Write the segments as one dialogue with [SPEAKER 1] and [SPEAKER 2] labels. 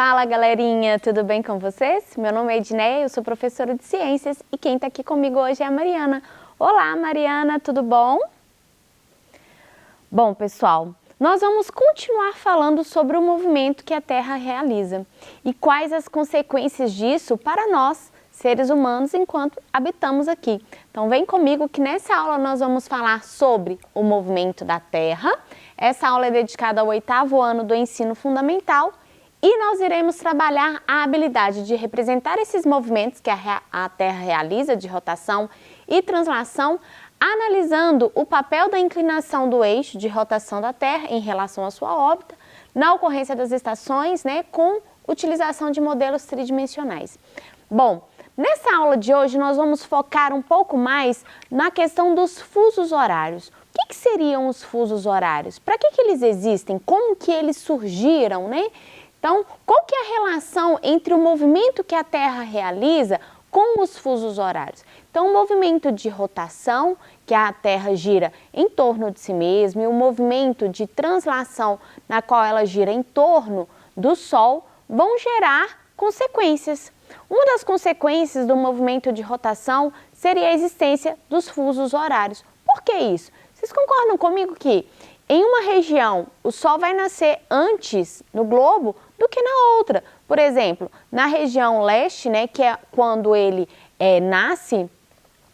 [SPEAKER 1] Fala galerinha, tudo bem com vocês? Meu nome é Edneia, eu sou professora de ciências e quem está aqui comigo hoje é a Mariana. Olá Mariana, tudo bom? Bom pessoal, nós vamos continuar falando sobre o movimento que a Terra realiza e quais as consequências disso para nós, seres humanos, enquanto habitamos aqui. Então vem comigo que nessa aula nós vamos falar sobre o movimento da Terra. Essa aula é dedicada ao 8º ano do ensino fundamental e nós iremos trabalhar a habilidade de representar esses movimentos que a Terra realiza de rotação e translação, analisando o papel da inclinação do eixo de rotação da Terra em relação à sua órbita, na ocorrência das estações, com utilização de modelos tridimensionais. Bom, nessa aula de hoje nós vamos focar um pouco mais na questão dos fusos horários. O que seriam os fusos horários? Para que eles existem? Como que eles surgiram, Então, qual que é a relação entre o movimento que a Terra realiza com os fusos horários? Então, o movimento de rotação, que a Terra gira em torno de si mesma, e o movimento de translação, na qual ela gira em torno do Sol, vão gerar consequências. Uma das consequências do movimento de rotação seria a existência dos fusos horários. Por que isso? Vocês concordam comigo que em uma região o Sol vai nascer antes no globo do que na outra? Por exemplo, na região leste, que é quando ele nasce,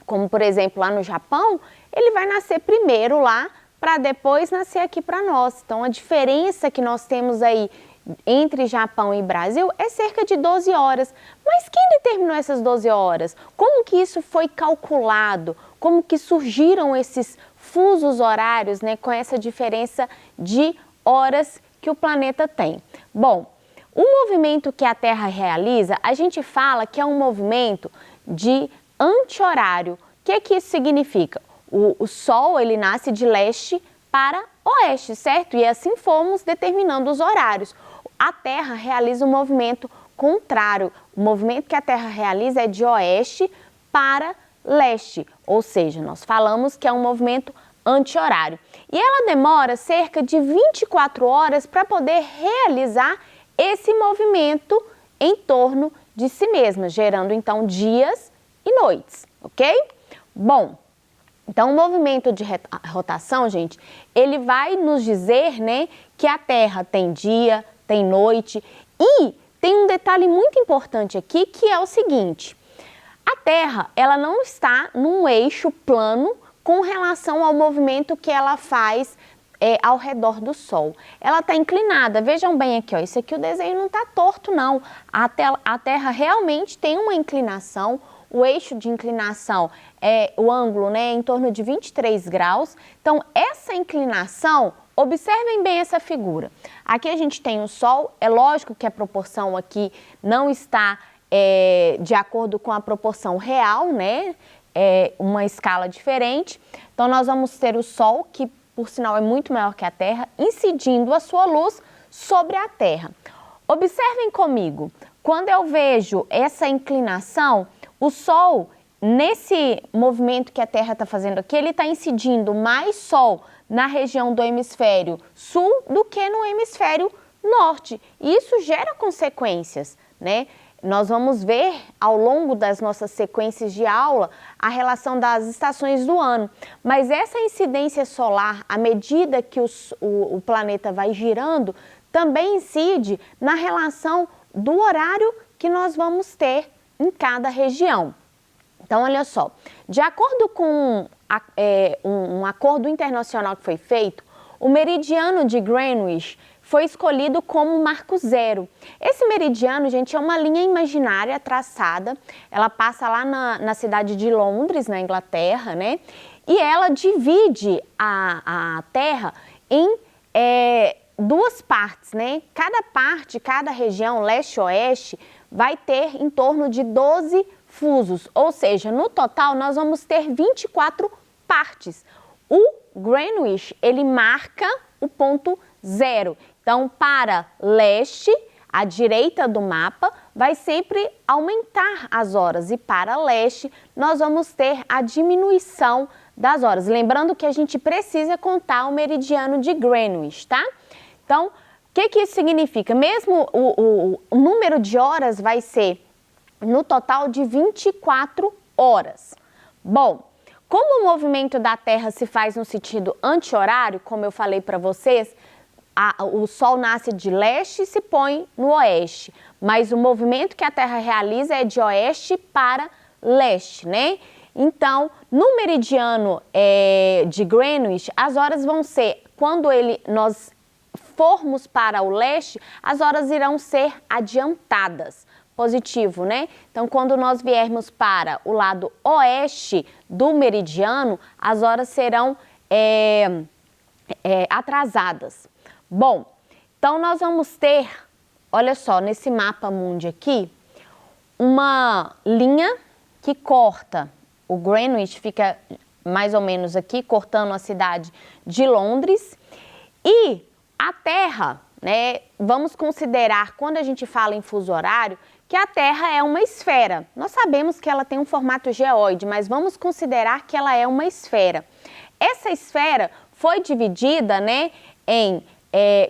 [SPEAKER 1] como por exemplo lá no Japão, ele vai nascer primeiro lá para depois nascer aqui para nós. Então a diferença que nós temos aí entre Japão e Brasil é cerca de 12 horas. Mas quem determinou essas 12 horas? Como que isso foi calculado? Como que surgiram esses fusos horários, com essa diferença de horas que o planeta tem? Bom, o movimento que a Terra realiza, a gente fala que é um movimento de anti-horário. O que isso significa? O Sol, ele nasce de leste para oeste, certo? E assim fomos determinando os horários. A Terra realiza um movimento contrário. O movimento que a Terra realiza é de oeste para leste, ou seja, nós falamos que é um movimento anti-horário. E ela demora cerca de 24 horas para poder realizar esse movimento em torno de si mesma, gerando então dias e noites, ok? Bom, então o movimento de rotação, gente, ele vai nos dizer, que a Terra tem dia, tem noite e tem um detalhe muito importante aqui que é o seguinte: a Terra, ela não está num eixo plano com relação ao movimento que ela faz ao redor do Sol. Ela está inclinada. Vejam bem aqui, ó, isso aqui o desenho não está torto, não. A Terra realmente tem uma inclinação. O eixo de inclinação é o ângulo, em torno de 23 graus. Então, essa inclinação, observem bem essa figura. Aqui a gente tem o Sol. É lógico que a proporção aqui não está de acordo com a proporção real, é uma escala diferente. Então, nós vamos ter o Sol, que por sinal é muito maior que a Terra, incidindo a sua luz sobre a Terra. Observem comigo, quando eu vejo essa inclinação, o Sol, nesse movimento que a Terra está fazendo aqui, ele está incidindo mais Sol na região do hemisfério sul do que no hemisfério norte. E isso gera consequências, Nós vamos ver ao longo das nossas sequências de aula a relação das estações do ano. Mas essa incidência solar, à medida que o planeta vai girando, também incide na relação do horário que nós vamos ter em cada região. Então, olha só, de acordo com um acordo internacional que foi feito, o meridiano de Greenwich foi escolhido como marco zero. Esse meridiano, gente, é uma linha imaginária traçada, ela passa lá na cidade de Londres, na Inglaterra, e ela divide a Terra em duas partes, Cada região, leste-oeste, vai ter em torno de 12 fusos, ou seja, no total nós vamos ter 24 partes. O Greenwich, ele marca o ponto zero. Então, para leste, à direita do mapa, vai sempre aumentar as horas e para leste nós vamos ter a diminuição das horas. Lembrando que a gente precisa contar o meridiano de Greenwich, tá? Então, o que isso significa? Mesmo o número de horas vai ser no total de 24 horas. Bom, como o movimento da Terra se faz no sentido anti-horário, como eu falei para vocês, o Sol nasce de leste e se põe no oeste, mas o movimento que a Terra realiza é de oeste para leste, né? Então, no meridiano de Greenwich, as horas vão ser, quando nós formos para o leste, as horas irão ser adiantadas. Positivo, né? Então, quando nós viermos para o lado oeste do meridiano, as horas serão atrasadas. Bom, então nós vamos ter, olha só, nesse mapa mundi aqui, uma linha que corta o Greenwich, fica mais ou menos aqui, cortando a cidade de Londres, e a Terra, né, vamos considerar, quando a gente fala em fuso horário, que a Terra é uma esfera. Nós sabemos que ela tem um formato geóide, mas vamos considerar que ela é uma esfera. Essa esfera foi dividida, né,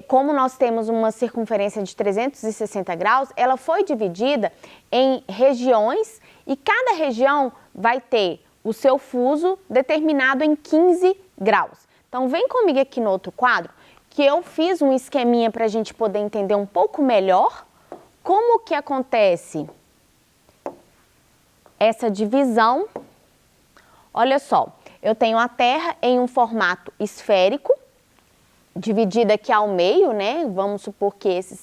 [SPEAKER 1] como nós temos uma circunferência de 360 graus, ela foi dividida em regiões e cada região vai ter o seu fuso determinado em 15 graus. Então, vem comigo aqui no outro quadro, que eu fiz um esqueminha para a gente poder entender um pouco melhor como que acontece essa divisão. Olha só, eu tenho a Terra em um formato esférico, dividida aqui ao meio, né? Vamos supor que esse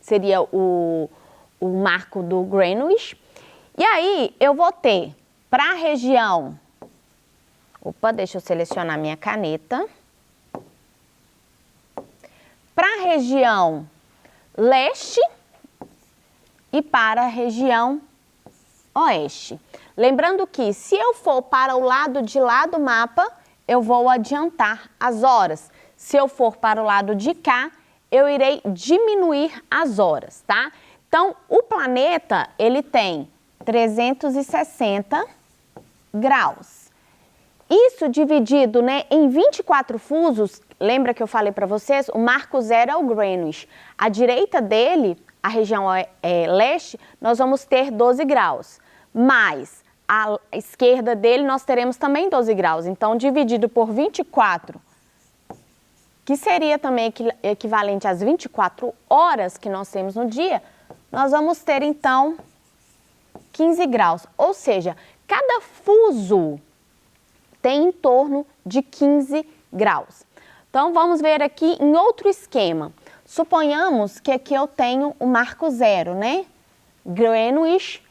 [SPEAKER 1] seria o marco do Greenwich. E aí, eu vou ter para a região... Opa, deixa eu selecionar minha caneta. Para a região leste e para a região oeste. Lembrando que se eu for para o lado de lá do mapa, eu vou adiantar as horas. Se eu for para o lado de cá, eu irei diminuir as horas, tá? Então, o planeta, ele tem 360 graus. Isso dividido, né, em 24 fusos, lembra que eu falei para vocês? O marco zero é o Greenwich. À direita dele, a região leste, nós vamos ter 12 graus. Mas à esquerda dele, nós teremos também 12 graus. Então, dividido por 24, que seria também equivalente às 24 horas que nós temos no dia, nós vamos ter, então, 15 graus. Ou seja, cada fuso tem em torno de 15 graus. Então, vamos ver aqui em outro esquema. Suponhamos que aqui eu tenho o marco zero, né? Greenwich.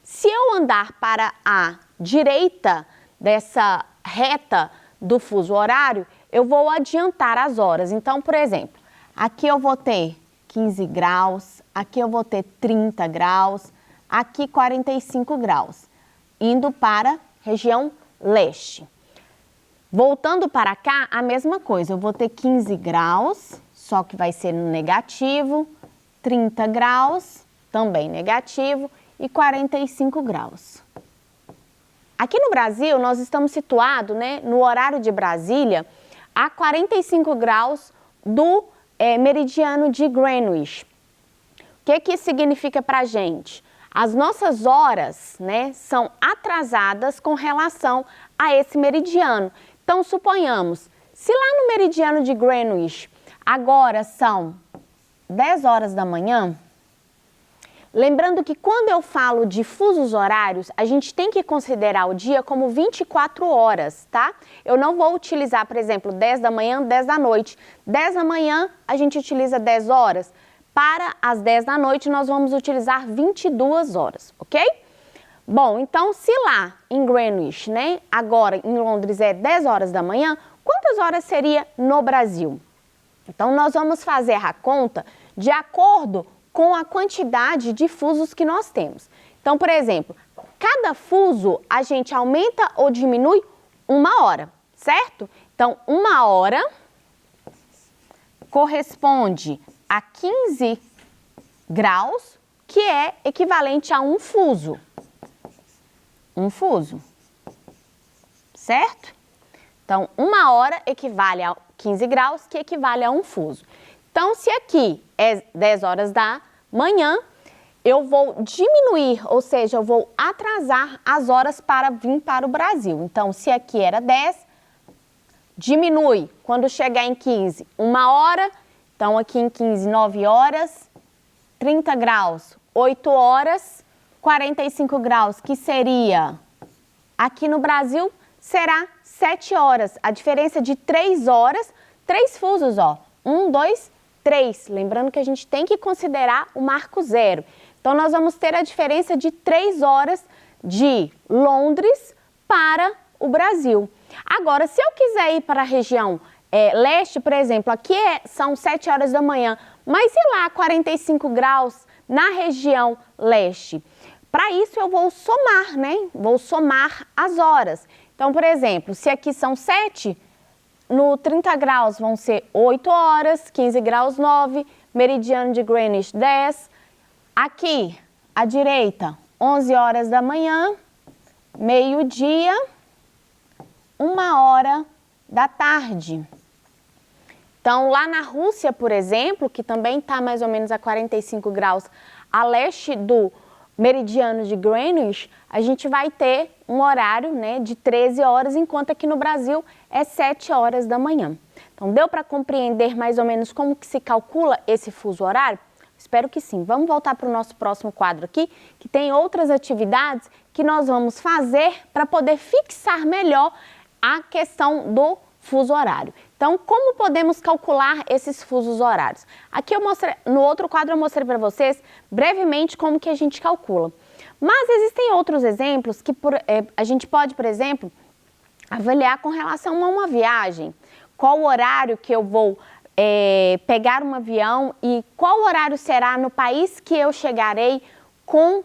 [SPEAKER 1] Se eu andar para a direita dessa reta do fuso horário, eu vou adiantar as horas. Então, por exemplo, aqui eu vou ter 15 graus, aqui eu vou ter 30 graus, aqui 45 graus, indo para a região leste. Voltando para cá, a mesma coisa, eu vou ter 15 graus, só que vai ser no negativo, 30 graus, também negativo, e 45 graus. Aqui no Brasil, nós estamos situados, né, no horário de Brasília, a 45 graus do meridiano de Greenwich. O que isso significa para a gente? As nossas horas, né, são atrasadas com relação a esse meridiano. Então, suponhamos, se lá no meridiano de Greenwich agora são 10 horas da manhã, lembrando que quando eu falo de fusos horários, a gente tem que considerar o dia como 24 horas, tá? Eu não vou utilizar, por exemplo, 10 da manhã, 10 da noite. 10 da manhã a gente utiliza 10 horas. Para as 10 da noite nós vamos utilizar 22 horas, ok? Bom, então se lá em Greenwich, né, agora em Londres é 10 horas da manhã, quantas horas seria no Brasil? Então nós vamos fazer a conta de acordo com a quantidade de fusos que nós temos. Então, por exemplo, cada fuso a gente aumenta ou diminui 1 hora, certo? Então, 1 hora corresponde a 15 graus, que é equivalente a um fuso. Um fuso, certo? Então, 1 hora equivale a 15 graus, que equivale a um fuso. Então, se aqui é 10 horas da manhã, eu vou diminuir, ou seja, eu vou atrasar as horas para vir para o Brasil. Então, se aqui era 10, diminui. Quando chegar em 15, 1 hora. Então, aqui em 15, 9 horas. 30 graus, 8 horas. 45 graus, que seria... Aqui no Brasil, será 7 horas. A diferença de 3 horas, 3 fusos, ó. 1, 2, 3. Lembrando que a gente tem que considerar o marco zero. Então, nós vamos ter a diferença de 3 horas de Londres para o Brasil. Agora, se eu quiser ir para a região leste, por exemplo, aqui são 7 horas da manhã, mas e lá 45 graus na região leste? Para isso, eu vou somar, né? Vou somar as horas. Então, por exemplo, se aqui são 7, no 30 graus vão ser 8 horas, 15 graus 9, meridiano de Greenwich 10. Aqui, à direita, 11 horas da manhã, meio-dia, 1 hora da tarde. Então, lá na Rússia, por exemplo, que também está mais ou menos a 45 graus a leste do meridiano de Greenwich, a gente vai ter um horário, né, de 13 horas, enquanto aqui no Brasil é 7 horas da manhã. Então, deu para compreender mais ou menos como que se calcula esse fuso horário? Espero que sim. Vamos voltar para o nosso próximo quadro aqui, que tem outras atividades que nós vamos fazer para poder fixar melhor a questão do fuso horário. Então, como podemos calcular esses fusos horários? Aqui eu mostrei, no outro quadro eu mostrei para vocês brevemente como que a gente calcula. Mas existem outros exemplos que a gente pode, por exemplo, avaliar com relação a uma viagem. Qual o horário que eu vou pegar um avião e qual horário será no país que eu chegarei com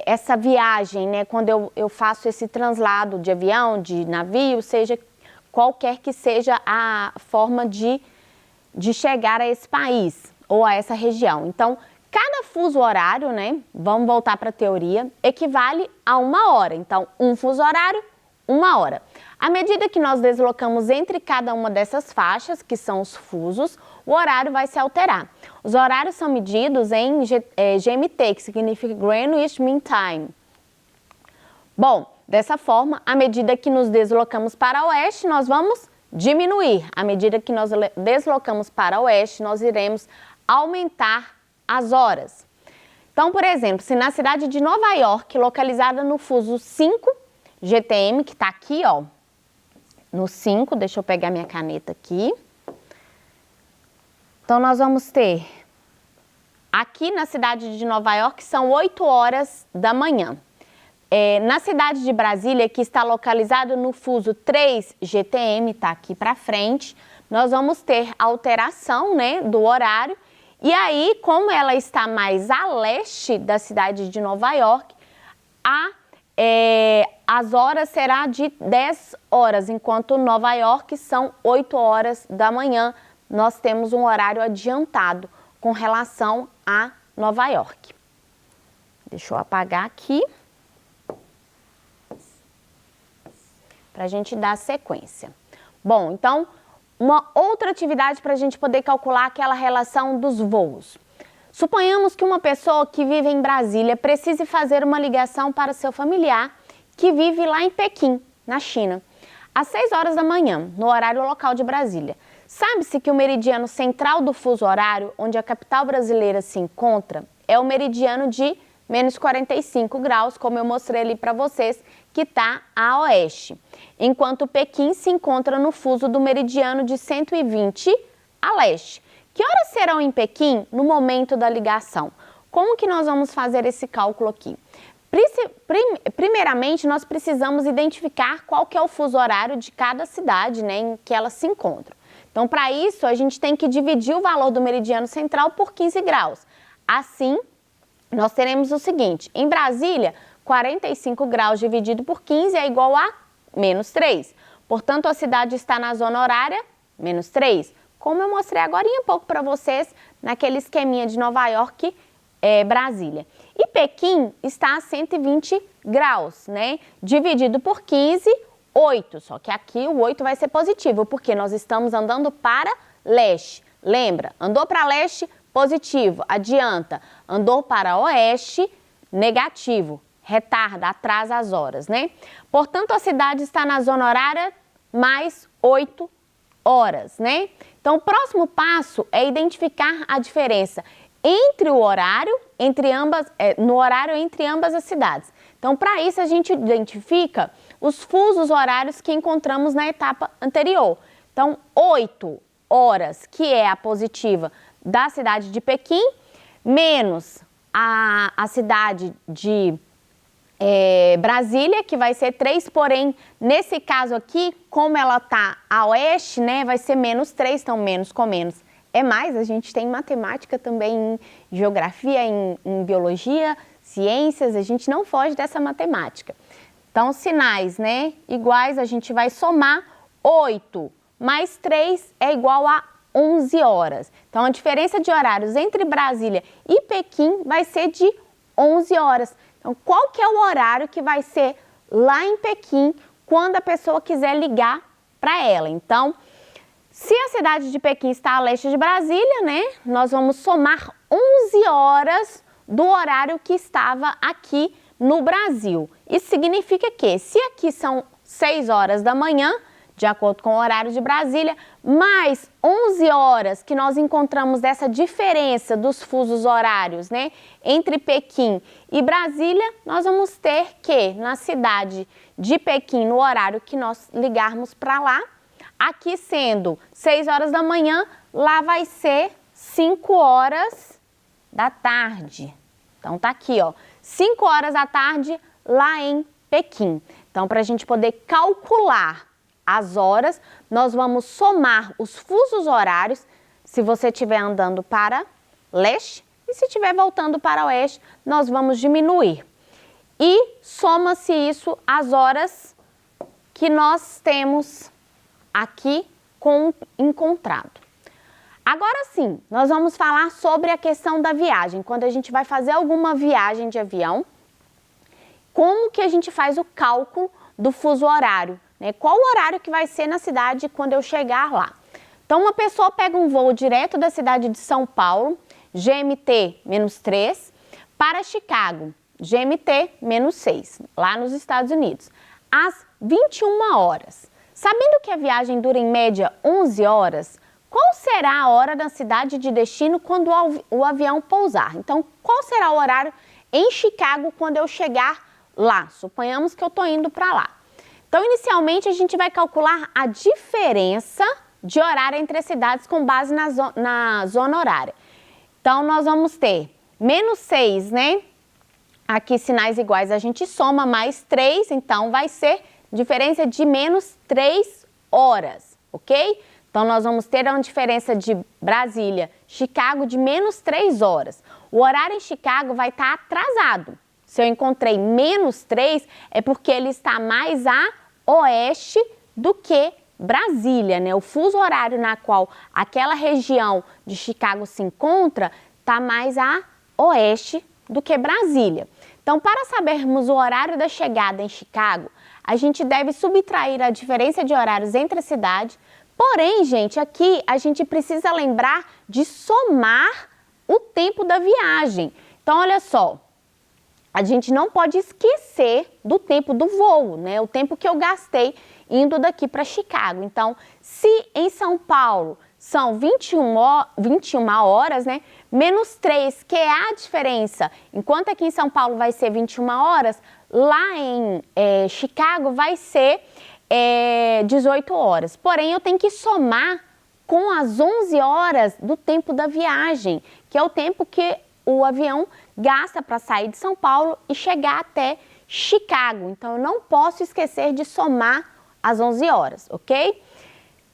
[SPEAKER 1] essa viagem, né? Quando eu faço esse translado de avião, de navio, seja qualquer que seja a forma de chegar a esse país ou a essa região. Então, cada fuso horário, né? Vamos voltar para a teoria, equivale a 1 hora. Então, um fuso horário, 1 hora. À medida que nós deslocamos entre cada uma dessas faixas, que são os fusos, o horário vai se alterar. Os horários são medidos em GMT, que significa Greenwich Mean Time. Bom, dessa forma, à medida que nos deslocamos para o oeste, nós vamos diminuir. À medida que nós deslocamos para o oeste, nós iremos aumentar as horas. Então, por exemplo, se na cidade de Nova York, localizada no fuso 5 GTM, que está aqui, ó, no 5, deixa eu pegar minha caneta aqui. Então, nós vamos ter, aqui na cidade de Nova York, são 8 horas da manhã. Na cidade de Brasília, que está localizado no fuso 3 GTM, está aqui para frente, nós vamos ter alteração, né, do horário. E aí, como ela está mais a leste da cidade de Nova York, as horas será de 10 horas, enquanto Nova York são 8 horas da manhã. Nós temos um horário adiantado com relação a Nova York. Deixa eu apagar aqui, para a gente dar sequência. Bom, então, uma outra atividade para a gente poder calcular aquela relação dos voos. Suponhamos que uma pessoa que vive em Brasília precise fazer uma ligação para seu familiar que vive lá em Pequim, na China, às 6 horas da manhã, no horário local de Brasília. Sabe-se que o meridiano central do fuso horário, onde a capital brasileira se encontra, é o meridiano de menos 45 graus, como eu mostrei ali para vocês, que está a oeste, enquanto Pequim se encontra no fuso do meridiano de 120 a leste. Que horas serão em Pequim no momento da ligação? Como que nós vamos fazer esse cálculo aqui? Primeiramente, nós precisamos identificar qual que é o fuso horário de cada cidade, né, em que elas se encontram. Então, para isso, a gente tem que dividir o valor do meridiano central por 15 graus. Assim, nós teremos o seguinte: em Brasília, 45 graus dividido por 15 é igual a menos 3. Portanto, a cidade está na zona horária menos 3. Como eu mostrei agora há pouco para vocês, naquele esqueminha de Nova York, Brasília. E Pequim está a 120 graus, né? Dividido por 15, 8. Só que aqui o 8 vai ser positivo, porque nós estamos andando para leste. Lembra? Andou para leste, positivo, adianta. Andou para oeste, negativo, retarda, atrasa as horas, né? Portanto, a cidade está na zona horária mais 8 horas, né? Então, o próximo passo é identificar a diferença entre o horário, no horário entre ambas as cidades. Então, para isso, a gente identifica os fusos horários que encontramos na etapa anterior. Então, 8 horas, que é a positiva da cidade de Pequim, menos a cidade de Brasília, que vai ser 3, porém, nesse caso aqui, como ela está a oeste, né, vai ser menos 3, então menos com menos é mais. A gente tem matemática também, em geografia, em biologia, ciências, a gente não foge dessa matemática. Então, sinais, né, iguais, a gente vai somar 8 mais 3 é igual a 11 horas. Então, a diferença de horários entre Brasília e Pequim vai ser de 11 horas. Então, qual que é o horário que vai ser lá em Pequim quando a pessoa quiser ligar para ela? Então, se a cidade de Pequim está a leste de Brasília, né, nós vamos somar 11 horas do horário que estava aqui no Brasil. Isso significa que, se aqui são 6 horas da manhã, de acordo com o horário de Brasília, mais 11 horas que nós encontramos dessa diferença dos fusos horários, né, entre Pequim e Brasília, nós vamos ter que, na cidade de Pequim, no horário que nós ligarmos para lá, aqui sendo 6 horas da manhã, lá vai ser 5 horas da tarde. Então, tá aqui, ó, 5 horas da tarde lá em Pequim. Então, para a gente poder calcular as horas, nós vamos somar os fusos horários, se você estiver andando para leste, e se estiver voltando para oeste, nós vamos diminuir. E soma-se isso às horas que nós temos aqui encontrado. Agora sim, nós vamos falar sobre a questão da viagem. Quando a gente vai fazer alguma viagem de avião, como que a gente faz o cálculo do fuso horário? Né? Qual o horário que vai ser na cidade quando eu chegar lá? Então, uma pessoa pega um voo direto da cidade de São Paulo, GMT-3, para Chicago, GMT-6, lá nos Estados Unidos, às 21 horas. Sabendo que a viagem dura em média 11 horas, qual será a hora da cidade de destino quando o avião pousar? Então, qual será o horário em Chicago quando eu chegar lá? Suponhamos que eu estou indo para lá. Então, inicialmente, a gente vai calcular a diferença de horário entre as cidades com base na zona horária. Então, nós vamos ter menos 6, né? Aqui, sinais iguais, a gente soma mais 3, então vai ser diferença de menos 3 horas, ok? Então, nós vamos ter uma diferença de Brasília, Chicago, de menos 3 horas. O horário em Chicago vai estar atrasado. Se eu encontrei menos 3, é porque ele está mais a oeste do que Brasília, né? O fuso horário na qual aquela região de Chicago se encontra está mais a oeste do que Brasília. Então, para sabermos o horário da chegada em Chicago, a gente deve subtrair a diferença de horários entre as cidades. Porém, gente, aqui a gente precisa lembrar de somar o tempo da viagem. Então, olha só, a gente não pode esquecer do tempo do voo, né? O tempo que eu gastei indo daqui para Chicago. Então, se em São Paulo são 21 horas, né? Menos 3, que é a diferença. Enquanto aqui em São Paulo vai ser 21 horas, lá em Chicago vai ser 18 horas. Porém, eu tenho que somar com as 11 horas do tempo da viagem, que é o tempo que o avião gasta para sair de São Paulo e chegar até Chicago. Então, eu não posso esquecer de somar as 11 horas, ok?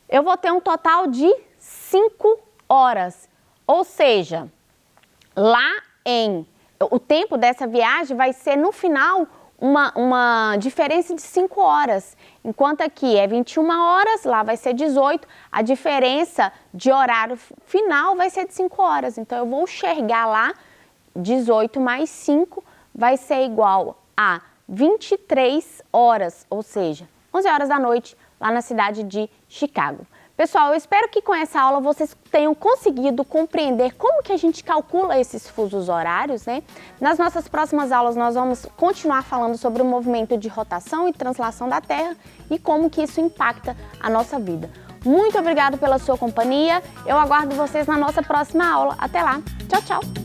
[SPEAKER 1] Eu vou ter um total de 5 horas. Ou seja, lá o tempo dessa viagem vai ser no final uma diferença de 5 horas. Enquanto aqui é 21 horas, lá vai ser 18. A diferença de horário final vai ser de 5 horas. Então, eu vou enxergar lá 18 mais 5 vai ser igual a 23 horas, ou seja, 11 horas da noite lá na cidade de Chicago. Pessoal, eu espero que com essa aula vocês tenham conseguido compreender como que a gente calcula esses fusos horários, né? Nas nossas próximas aulas nós vamos continuar falando sobre o movimento de rotação e translação da Terra e como que isso impacta a nossa vida. Muito obrigado pela sua companhia, eu aguardo vocês na nossa próxima aula. Até lá, tchau, tchau!